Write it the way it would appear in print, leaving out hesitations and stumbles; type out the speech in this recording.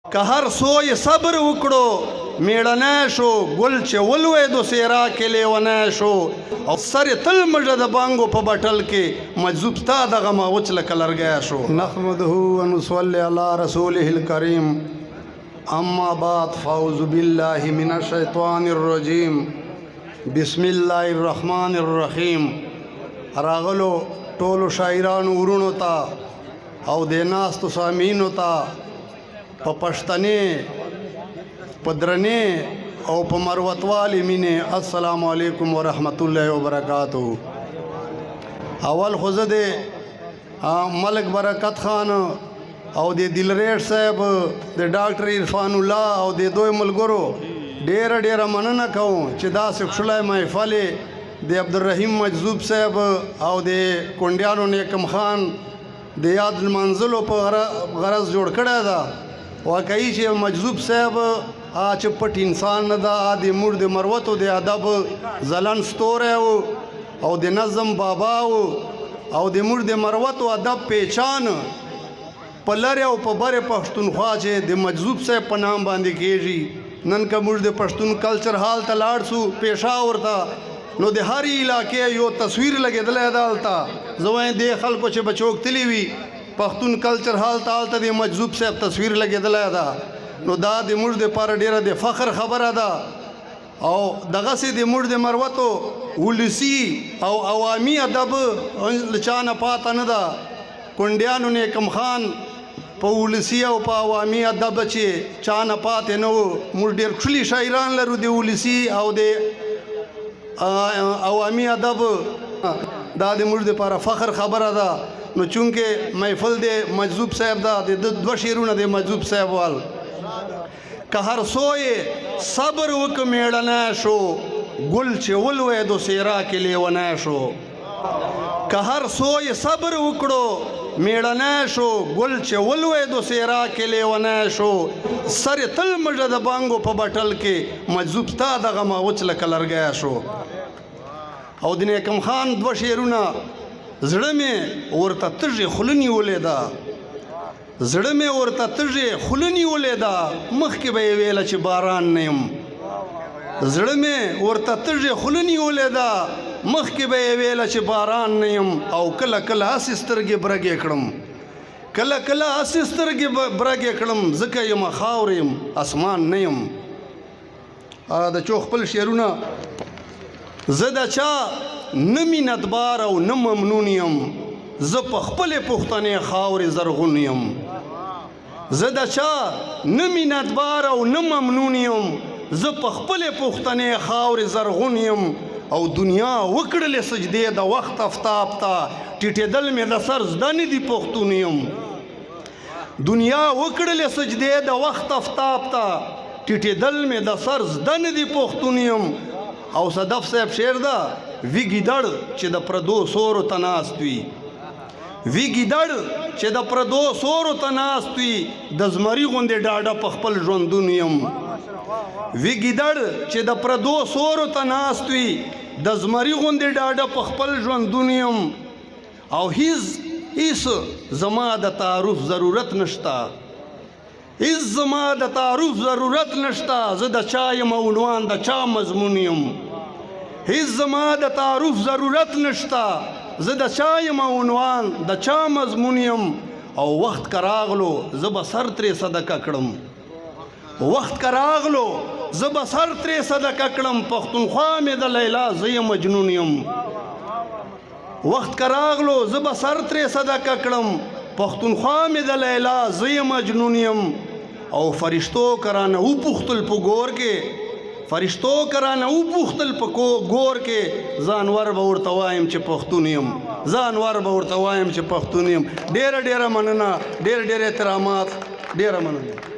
که هر سوی صبر وکړو میړنی شو ګل چې ولوېدو څېرا کې لیونی شو او سر یې تل مږه د بانګو په بټل کې مجذوب ستا دغه ماوچ لکه لرګی شو. نحمده ونصلي على رسوله الكريم اما بعد فاعوذ بالله من الشیطان الرجیم بسم الله الرحمن الرحیم. راغلو ټولو شاعرانو ورونو ته او د ناستو سامعینو ته په پښتنې په درنې او په مروتوالې مینې السلام علیکم ورحمت الله وبرکاتو. اول خو زه د ملک برکت خان او د دلریډ صاحب د ډاکټر عرفان الله او د دوی ملګرو ډیره مننه کوم چې داسې ښکلی محفل د عبدالرحیم مجذوب صاحب او د کونډیانو نیکم خان د یاد لمانځلو په غرض جوړ کړی ده. واقعي چې مجذوب صاحب چې پټ انسان نه ده، د موږ د مروتو د ادب ځلند ستوری و او د نظم بابا و او د موږ د مروتو ادب پیچان په لرې او په برې پښتونخوا چې د مجذوب صاحب په نام باندې کېږي. نن که موږ د پښتون کلچر حال ته لاړ سو پېښور ته نو د هرې علاقې یو تصویر لګېدلی ده هلته. زه وایم دې خلکو چې به چوکتلي وي پښتون کلچر حال ته هلته د مجذوب صاحب تصویر لګېدلی ده، نو دا د موږ دپاره ډېره د فخر خبره ده. او دغسې د موږ د مروتو ولسي او عوامي ادب له چا نه پاته نه ده. کونډیانو نیکم خان په ولسي او په عوامي ادب چې چا نه پاتې نه و. موږ ډېر ښکلي شاعران لرو د ولسي او د عوامي ادب، دا د موږ دپاره فخر خبره ده. نو چونکې محفل د مجذوب صاحب ده، د دوه شعرونه د مجذوب صاحب وال. که هر سوی صبر وکړه میړنی شو ګل چې ولوېدو څېرا کې لیونی شو. که هر سوی صبر وکړو میړنی شو ګل چې ولوېدو څېرا کې لیونی شو. سر یې تل مږه د بانګو په بټل کې مجذوب ستا دغه ماوچ لکه لرګی شو. او د نیکم خان دوه شعرونه زړه مې ورته تږې خوله نیولې ده، زړه مې ورته تږې خوله نیولې ده، مخکې به یې ویله چې باران نه یم. زړه مې ورته تږې خوله نیولې ده، مخکې به یې ویله چې باران نه یم. او کله کله هسې سترګې برګې کړم، کله کله هسې سترګې برګې کړم، ځکه یم خاورې یم اسمان نه یم. د چو خپل شعرونه زه د چا نه مینتبار او نه ممنون یم، زه په خپلې پښتنې خاورې زرغون یم. زه د چا نه مینتبار او نه ممنون یم، زه په خپلې پښتنې خاورې زرغون یم. او دنیا وکړلې سجدې د وخت افتاب ته، ټیټېدل مې د سر زده نه دي پښتون یم. دنیا وکړلې سجدې د وخت افتاب ته، ټیټېدل مې د سر زده نه دي پښتون یم. او صدف صاحب شعر ده، وی ګیدړ چې د پردو سورو ته ناست وي، وی ګیدړ چې د پردو سورو ته ناست وي، د زمري غوندې ډاډه په خپل ژوندون یم. وی ګیدړ چې د پردو سورو ته ناست وي، د زمري غوندې ډاډه په خپل ژوندون یم. او هیڅ زما د تعارف ضرورت نشته، هیڅ زما د تعارف ضرورت نشته، زه د چا یم عنوان د چا مضمون یم. هیڅ زما د تعارف ضرورت نشته، زه د چا یم عنوان د چا مضمون یم. او وخت که راغلو زه به سر ترې صدقه کړم، وخت که راغلو زه به سر ترې صدقه کړم، پښتونخوا مې د لیلا زه یم مجنون یم. وخت که راغلو زه به سر ترې صدقه کړم، پښتونخوا مې د لیلا زه یم مجنون یم. او فرشتو که رانه وپوښتل په ګور کې، فرشتو که رانه وپوښتل په ګور کې، ځانور به ورته وایم چې پښتون یم، ځانور به ورته وایم چې پښتون یم. ډېره مننه، ډېر احترامات، ډېره مننه.